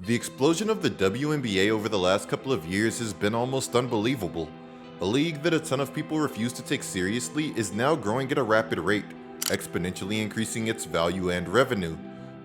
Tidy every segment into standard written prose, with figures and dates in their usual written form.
The explosion of the WNBA over the last couple of years has been almost unbelievable. A league that a ton of people refuse to take seriously is now growing at a rapid rate, exponentially increasing its value and revenue.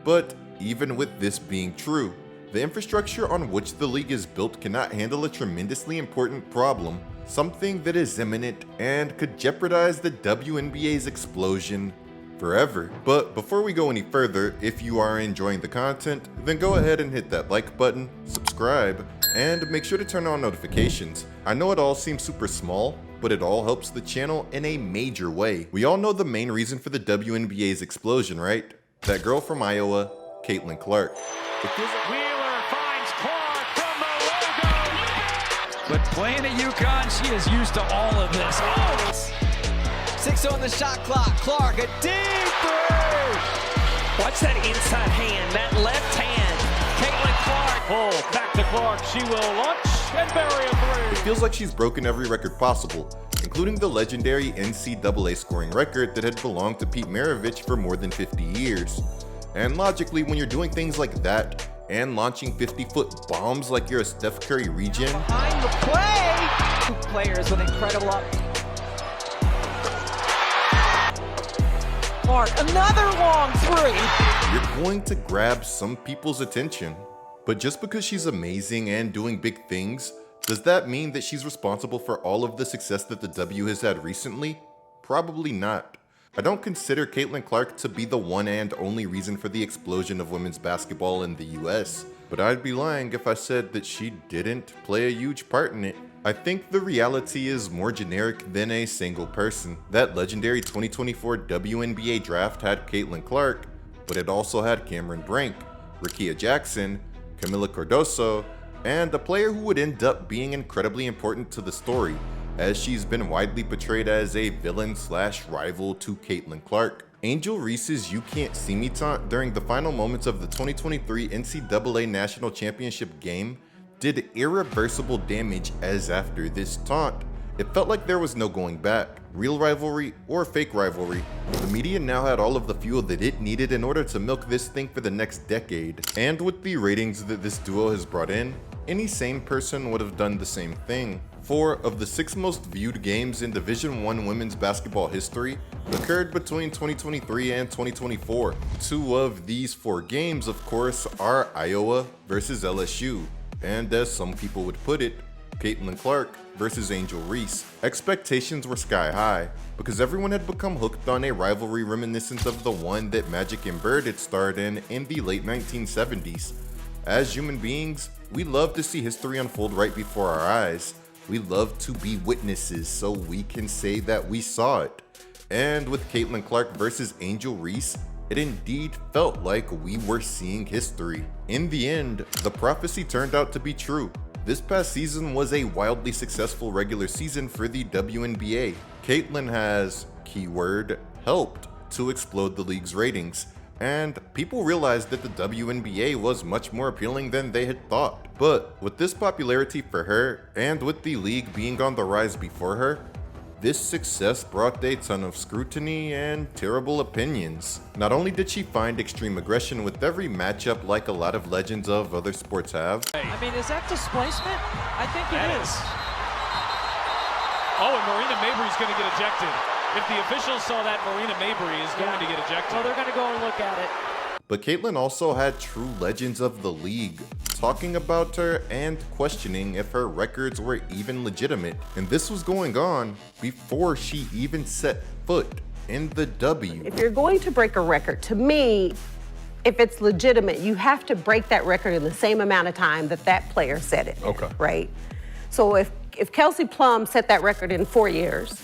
But even with this being true, the infrastructure on which the league is built cannot handle a tremendously important problem, something that is imminent and could jeopardize the WNBA's explosion forever. But before we go any further, if you are enjoying the content, then go ahead and hit that like button, subscribe, and make sure to turn on notifications. I know it all seems super small, but it all helps the channel in a major way. We all know the main reason for the WNBA's explosion, right? That girl from Iowa, Caitlin Clark. Wheeler finds Clark from the logo. But playing at UConn, she is used to all of this. Oh! 6 on the shot clock. Clark, a deep three. Watch that inside hand, that left hand. Caitlin Clark. Pull back to Clark. She will launch and bury a three. It feels like she's broken every record possible, including the legendary NCAA scoring record that had belonged to Pete Maravich for more than 50 years. And logically, when you're doing things like that and launching 50-foot bombs like you're a Steph Curry regen, Behind the play. 2 players with incredible up. Clark, another long three. you're going to grab some people's attention. But just because she's amazing and doing big things, does that mean that she's responsible for all of the success that the W has had recently? Probably not. I don't consider Caitlin Clark to be the one and only reason for the explosion of women's basketball in the US, but I'd be lying if I said that she didn't play a huge part in it. I think the reality is more generic than a single person. That legendary 2024 WNBA draft had Caitlin Clark, but it also had Cameron Brink, Rickea Jackson, Camila Cardoso, and a player who would end up being incredibly important to the story, as she's been widely portrayed as a villain/rival to Caitlin Clark. Angel Reese's "You Can't See Me" taunt during the final moments of the 2023 NCAA National Championship game did irreversible damage, as after this taunt, it felt like there was no going back. Real rivalry or fake rivalry, the media now had all of the fuel that it needed in order to milk this thing for the next decade. And with the ratings that this duo has brought in, any sane person would have done the same thing. 4 of the 6 most viewed games in Division I women's basketball history occurred between 2023 and 2024. 2 of these 4 games, of course, are Iowa versus LSU, and as some people would put it, Caitlin Clark versus Angel Reese. Expectations were sky high, because everyone had become hooked on a rivalry reminiscent of the one that Magic and Bird had starred in the late 1970s. As human beings, we love to see history unfold right before our eyes. We love to be witnesses so we can say that we saw it. And with Caitlin Clark versus Angel Reese, it indeed felt like we were seeing history. In the end, the prophecy turned out to be true. This past season was a wildly successful regular season for the WNBA. Caitlin has, keyword, helped to explode the league's ratings, and people realized that the WNBA was much more appealing than they had thought. But with this popularity for her, and with the league being on the rise before her, this success brought a ton of scrutiny and terrible opinions. Not only did she find extreme aggression with every matchup like a lot of legends of other sports have. I mean, is that displacement? I think it is. Oh, and Marina Mabry's going to get ejected. If the officials saw that, Marina Mabry is going to get ejected. Well, they're going to go and look at it. But Caitlin also had true legends of the league talking about her and questioning if her records were even legitimate. And this was going on before she even set foot in the W. If you're going to break a record, to me, if it's legitimate, you have to break that record in the same amount of time that that player set it. Okay. Right? So if Kelsey Plum set that record in 4 years,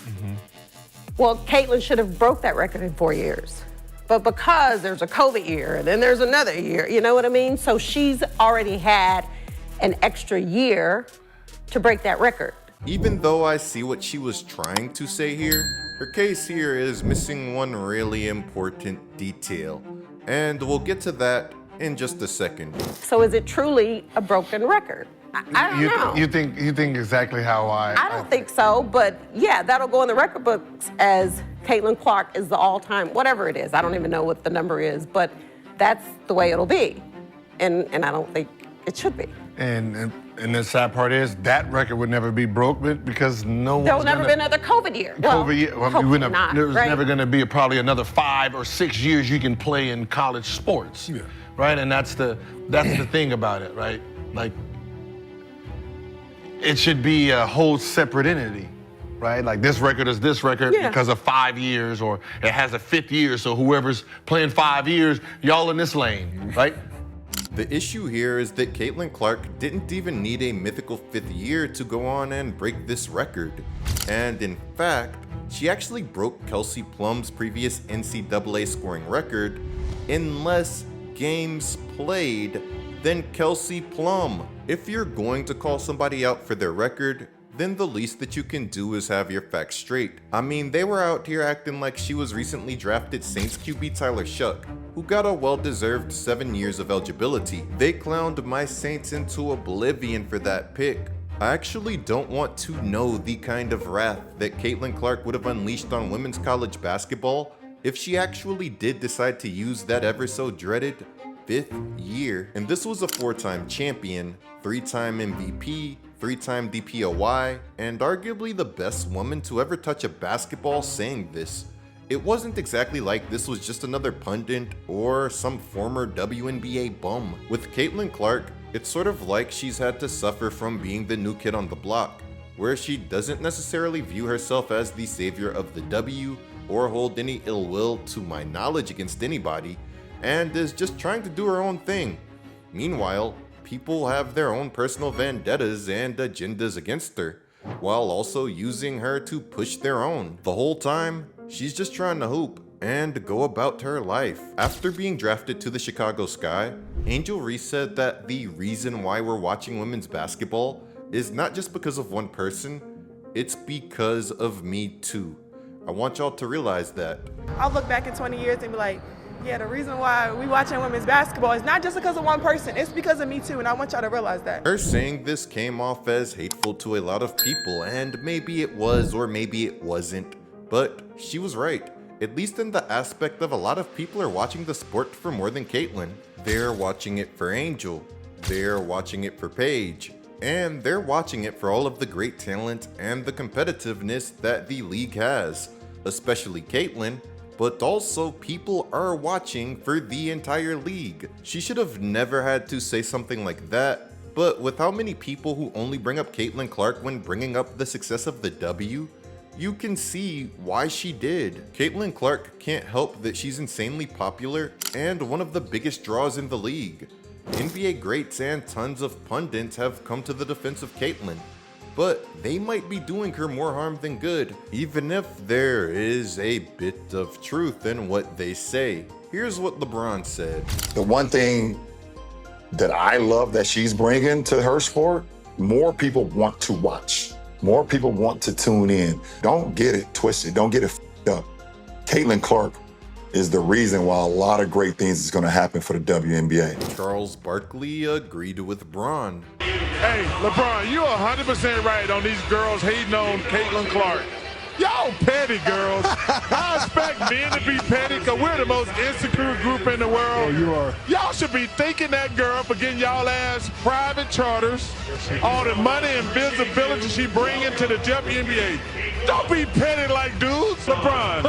well, Caitlin should have broke that record in 4 years. But because there's a COVID year, and then there's another year, you know what I mean? So she's already had an extra year to break that record. Even though I see what she was trying to say here, her case here is missing one really important detail. And we'll get to that in just a second. So is it truly a broken record? I don't know. You think exactly how I don't think so, but yeah, that'll go in the record books as Caitlin Clark is the all-time, whatever it is. I don't even know what the number is, but that's the way it'll be. And I don't think It should be. And the sad part is that record would never be broke because no There'll one's never be another COVID year. Well, COVID year. hopefully not, There's right? never going to be probably another 5 or 6 years you can play in college sports, right? And that's the thing about it, right? Like, it should be a whole separate entity, right? Like this record is this record because of 5 years, or it has a 5th year, so whoever's playing 5 years, y'all in this lane, right? The issue here is that Caitlin Clark didn't even need a mythical 5th year to go on and break this record. And in fact, she actually broke Kelsey Plum's previous NCAA scoring record in less games played than Kelsey Plum. If you're going to call somebody out for their record, then the least that you can do is have your facts straight. I mean, they were out here acting like she was recently drafted Saints QB Tyler Shuck, who got a well-deserved 7 years of eligibility. They clowned my Saints into oblivion for that pick. I actually don't want to know the kind of wrath that Caitlin Clark would have unleashed on women's college basketball if she actually did decide to use that ever so dreaded 5th year. And this was a 4-time champion, 3-time MVP, 3-time DPOY, and arguably the best woman to ever touch a basketball saying this. It wasn't exactly like this was just another pundit or some former WNBA bum. With Caitlin Clark, it's sort of like she's had to suffer from being the new kid on the block, where she doesn't necessarily view herself as the savior of the W or hold any ill will to my knowledge against anybody, and is just trying to do her own thing. Meanwhile, people have their own personal vendettas and agendas against her, while also using her to push their own. The whole time, she's just trying to hoop and go about her life. After being drafted to the Chicago Sky, Angel Reese said that the reason why we're watching women's basketball is not just because of one person, it's because of Me Too. I want y'all to realize that. I'll look back in 20 years and be like, yeah, the reason why we watching women's basketball is not just because of one person, it's because of Me Too, and I want y'all to realize that. Her saying this came off as hateful to a lot of people, and maybe it was or maybe it wasn't, but she was right. At least in the aspect of a lot of people are watching the sport for more than Caitlin. They're watching it for Angel, they're watching it for Paige, and they're watching it for all of the great talent and the competitiveness that the league has, especially Caitlin. But also people are watching for the entire league. She should have never had to say something like that, but with how many people who only bring up Caitlin Clark when bringing up the success of the W, you can see why she did. Caitlin Clark can't help that she's insanely popular and one of the biggest draws in the league. NBA greats and tons of pundits have come to the defense of Caitlin, but they might be doing her more harm than good, even if there is a bit of truth in what they say. Here's what LeBron said. The one thing that I love that she's bringing to her sport, more people want to watch. More people want to tune in. Don't get it twisted. Don't get it f***ed up. Caitlin Clark is the reason why a lot of great things is going to happen for the WNBA. Charles Barkley agreed with Bron. Hey, LeBron, you're 100% right on these girls hating on Caitlin Clark. Y'all petty girls. I expect men to be petty because we're the most insecure group in the world. Oh, you are. Y'all should be thanking that girl for getting y'all ass private charters, all the money and visibility she bringing to the WNBA. Don't be petty like dudes. LeBron,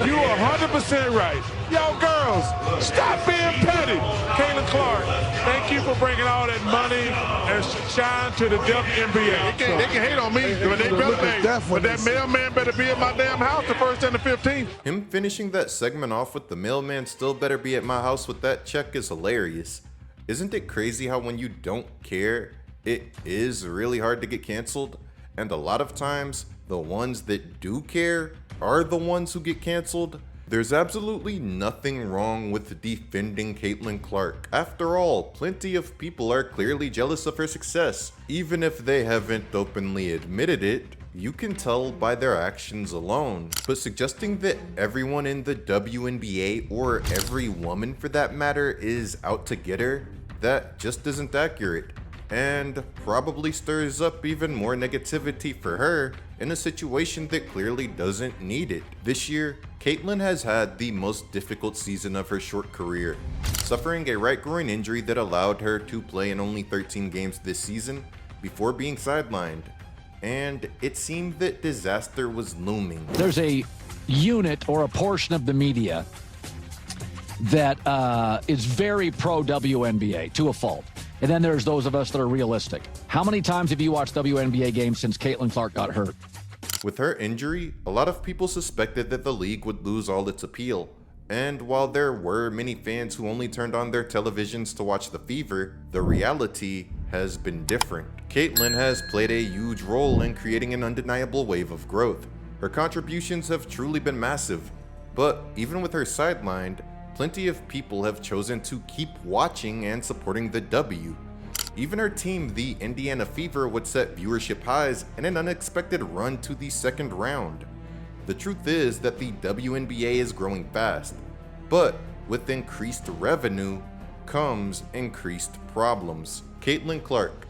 you are 100% right. Y'all girls, stop being petty. Caitlin Clark, thank you for bringing all that money and shine to the WNBA. They can hate on me, but they better. But that mailman better be at my damn house the 1st and the 15th. Him finishing that segment off with the mailman still better be at my house with that check is hilarious. Isn't it crazy how when you don't care, it is really hard to get canceled? And a lot of times, the ones that do care are the ones who get canceled. There's absolutely nothing wrong with defending Caitlin Clark. After all, plenty of people are clearly jealous of her success. Even if they haven't openly admitted it, you can tell by their actions alone. But suggesting that everyone in the WNBA, or every woman for that matter, is out to get her, that just isn't accurate. and probably stirs up even more negativity for her in a situation that clearly doesn't need it. This year, Caitlyn has had the most difficult season of her short career, suffering a right groin injury that allowed her to play in only 13 games this season before being sidelined, and it seemed that disaster was looming. There's a unit or a portion of the media that is very pro WNBA to a fault. And then there's those of us that are realistic. How many times have you watched WNBA games since Caitlin Clark got hurt? With her injury, a lot of people suspected that the league would lose all its appeal. And while there were many fans who only turned on their televisions to watch the Fever, the reality has been different. Caitlyn has played a huge role in creating an undeniable wave of growth. Her contributions have truly been massive, but even with her sidelined, plenty of people have chosen to keep watching and supporting the W. Even her team, the Indiana Fever, would set viewership highs in an unexpected run to the second round. The truth is that the WNBA is growing fast, but with increased revenue comes increased problems. Caitlyn Clark,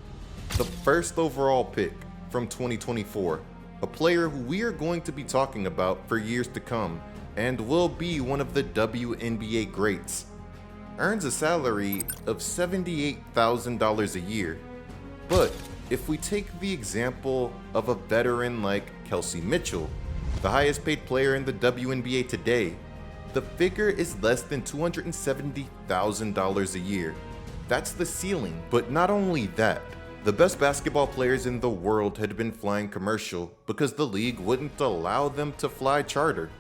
the first overall pick from 2024, a player who we are going to be talking about for years to come and will be one of the WNBA greats, earns a salary of $78,000 a year. But if we take the example of a veteran like Kelsey Mitchell, the highest paid player in the WNBA today, the figure is less than $270,000 a year. That's the ceiling. But not only that, the best basketball players in the world had been flying commercial because the league wouldn't allow them to fly charter.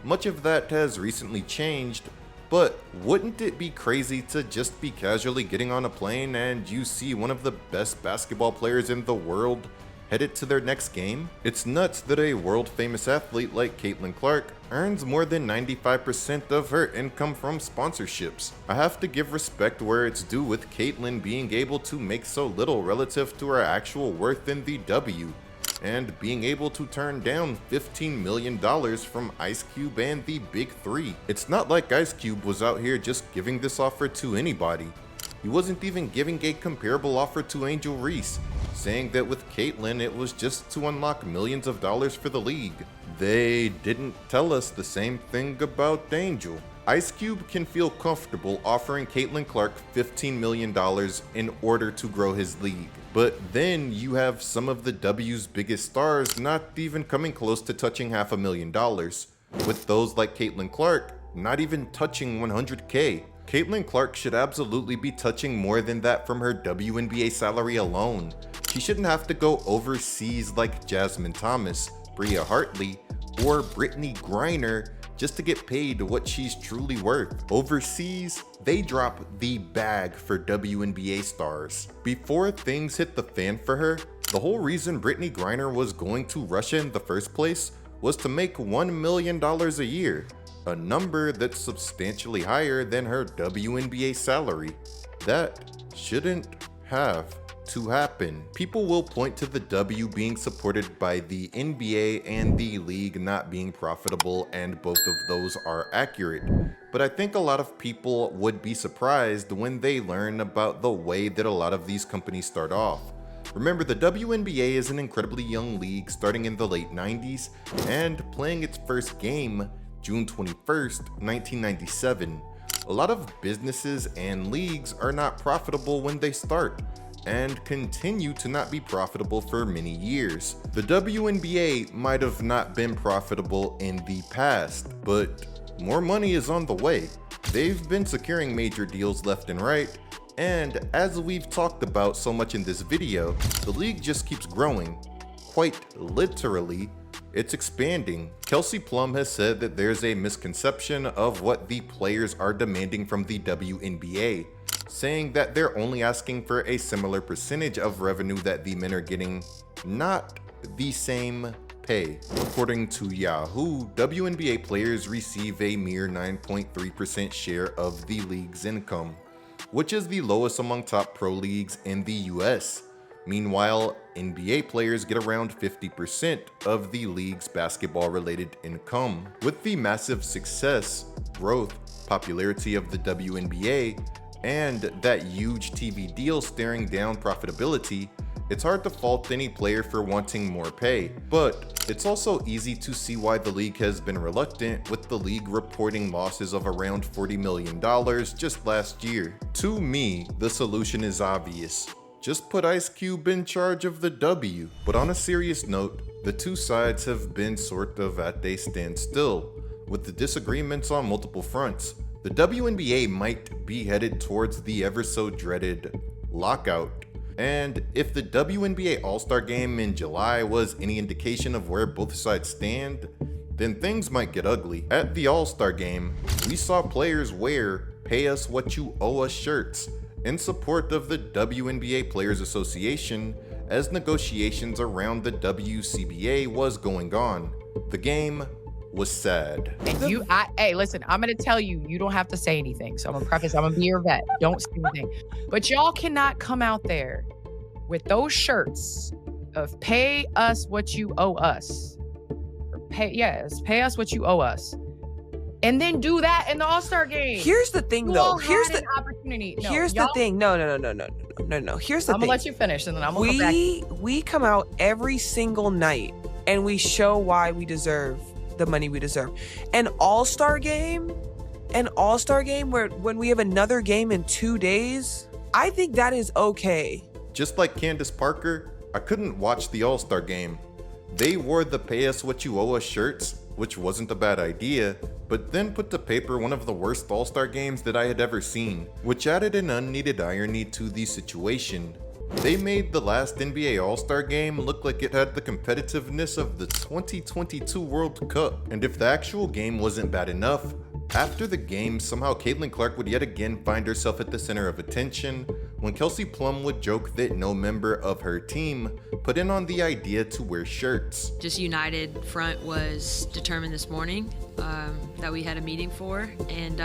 Much of that has recently changed, but wouldn't it be crazy to just be casually getting on a plane and you see one of the best basketball players in the world headed to their next game? It's nuts that a world-famous athlete like Caitlyn Clark earns more than 95% of her income from sponsorships. I have to give respect where it's due with Caitlyn being able to make so little relative to her actual worth in the W, and being able to turn down $15 million from Ice Cube and the Big Three. It's not like Ice Cube was out here just giving this offer to anybody. He wasn't even giving a comparable offer to Angel Reese, saying that with Caitlyn it was just to unlock millions of dollars for the league. They didn't tell us the same thing about Angel. Ice Cube can feel comfortable offering Caitlyn Clark $15 million in order to grow his league. But then you have some of the W's biggest stars not even coming close to touching $500,000, with those like Caitlyn Clark not even touching 100K. Caitlyn Clark should absolutely be touching more than that from her WNBA salary alone. She shouldn't have to go overseas like Jasmine Thomas, Bria Hartley, or Brittany Griner just to get paid what she's truly worth. Overseas, they drop the bag for WNBA stars. Before things hit the fan for her, the whole reason Brittany Griner was going to Russia in the first place was to make $1 million a year, a number that's substantially higher than her WNBA salary. That shouldn't have to happen. People will point to the W being supported by the NBA and the league not being profitable, and both of those are accurate. But I think a lot of people would be surprised when they learn about the way that a lot of these companies start off. Remember, the WNBA is an incredibly young league starting in the late 90s and playing its first game June 21st, 1997. A lot of businesses and leagues are not profitable when they start, and continue to not be profitable for many years. The WNBA might have not been profitable in the past, but more money is on the way. They've been securing major deals left and right, and as we've talked about so much in this video, the league just keeps growing. Quite literally, it's expanding. Kelsey Plum has said that there's a misconception of what the players are demanding from the WNBA, saying that they're only asking for a similar percentage of revenue that the men are getting, not the same pay. According to Yahoo, WNBA players receive a mere 9.3% share of the league's income, which is the lowest among top pro leagues in the US. Meanwhile, NBA players get around 50% of the league's basketball-related income. With the massive success, growth, popularity of the WNBA, and that huge TV deal staring down profitability, it's hard to fault any player for wanting more pay. But it's also easy to see why the league has been reluctant, with the league reporting losses of around $40 million just last year. To me, the solution is obvious. Just put Ice Cube in charge of the W. But on a serious note, the two sides have been sort of at a standstill, with the disagreements on multiple fronts. The WNBA might be headed towards the ever so dreaded lockout. And if the WNBA All-Star Game in July was any indication of where both sides stand, then things might get ugly. At the All-Star Game, we saw players wear "Pay Us What You Owe Us" shirts in support of the WNBA Players Association as negotiations around the WCBA was going on. The game was sad. And hey, listen, I'm gonna tell you, you don't have to say anything. So I'm gonna preface, I'm gonna be your vet. Don't say anything. But y'all cannot come out there with those shirts of "Pay us what you owe us." Or pay us what you owe us. And then do that in the All-Star Game. Here's the thing, though. Here's the opportunity. No, here's the thing. No. Here's the thing. I'm gonna let you finish, and then I'm gonna go back. We come out every single night and we show why we deserve the money we deserve. An all-star game where when we have another game in 2 days, I think that is okay. Just like Candace Parker, I couldn't watch the All-Star Game. They wore the "Pay Us What You Owe Us" shirts, which wasn't a bad idea, but then put to paper one of the worst All-Star games that I had ever seen, which added an unneeded irony to the situation. They made the last NBA All-Star Game look like it had the competitiveness of the 2022 World Cup. And if the actual game wasn't bad enough, after the game, somehow Caitlin Clark would yet again find herself at the center of attention when Kelsey Plum would joke that no member of her team put in on the idea to wear shirts. Just United Front was determined this morning that we had a meeting for, and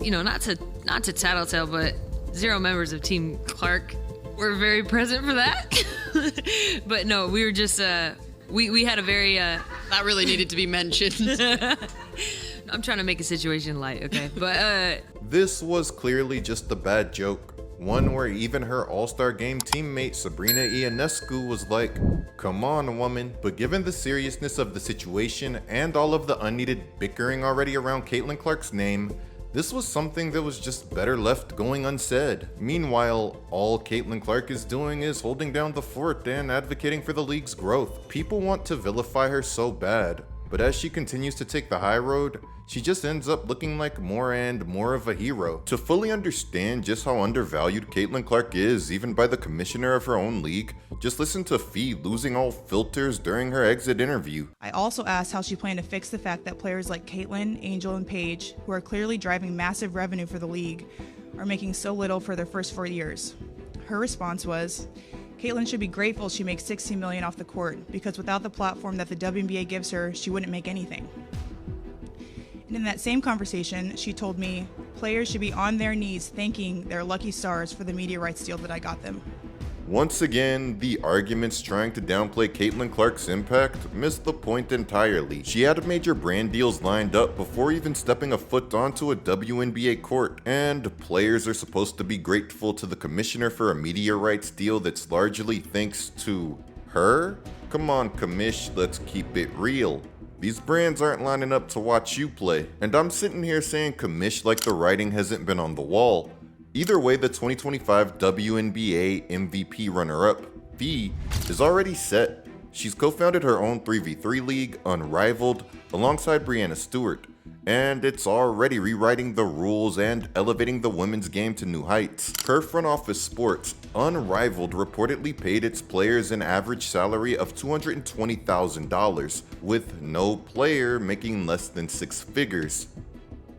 not to tattletale, but 0 members of Team Clark were very present for that. But no, we were just we had a very that really needed to be mentioned. I'm trying to make a situation light, okay? But this was clearly just a bad joke. One where even her All-Star Game teammate Sabrina Ionescu was like, "Come on, woman." But given the seriousness of the situation and all of the unneeded bickering already around Caitlin Clark's name, this was something that was just better left going unsaid. Meanwhile, all Caitlin Clark is doing is holding down the fort and advocating for the league's growth. People want to vilify her so bad, but as she continues to take the high road, she just ends up looking like more and more of a hero. To fully understand just how undervalued Caitlin Clark is, even by the commissioner of her own league, just listen to Fee losing all filters during her exit interview. I also asked how she planned to fix the fact that players like Caitlin, Angel, and Paige, who are clearly driving massive revenue for the league, are making so little for their first 4 years. Her response was, Caitlin should be grateful she makes $16 million off the court, because without the platform that the WNBA gives her, she wouldn't make anything. And in that same conversation, she told me players should be on their knees thanking their lucky stars for the media rights deal that I got them. Once again, the arguments trying to downplay Caitlin Clark's impact missed the point entirely. She had major brand deals lined up before even stepping a foot onto a WNBA court, and players are supposed to be grateful to the commissioner for a media rights deal that's largely thanks to her? Come on, commish, let's keep it real. These brands aren't lining up to watch you play. And I'm sitting here saying commish like the writing hasn't been on the wall. Either way, the 2025 WNBA MVP runner-up, Fee, is already set. She's co-founded her own 3v3 league, Unrivaled, alongside Brianna Stewart, and it's already rewriting the rules and elevating the women's game to new heights. Per Front Office Sports, Unrivaled reportedly paid its players an average salary of $220,000, with no player making less than 6 figures.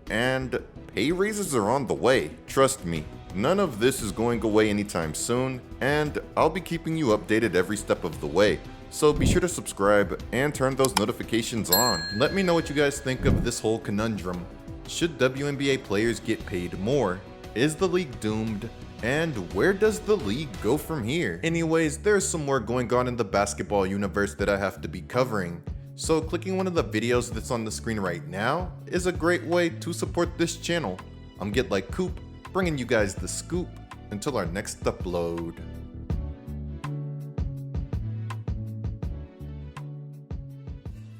And pay raises are on the way, trust me. None of this is going away anytime soon, and I'll be keeping you updated every step of the way. So be sure to subscribe and turn those notifications on. Let me know what you guys think of this whole conundrum. Should WNBA players get paid more? Is the league doomed? And where does the league go from here? Anyways, there's some more going on in the basketball universe that I have to be covering. So clicking one of the videos that's on the screen right now is a great way to support this channel. I'm GetLikeCoop, bringing you guys the scoop until our next upload.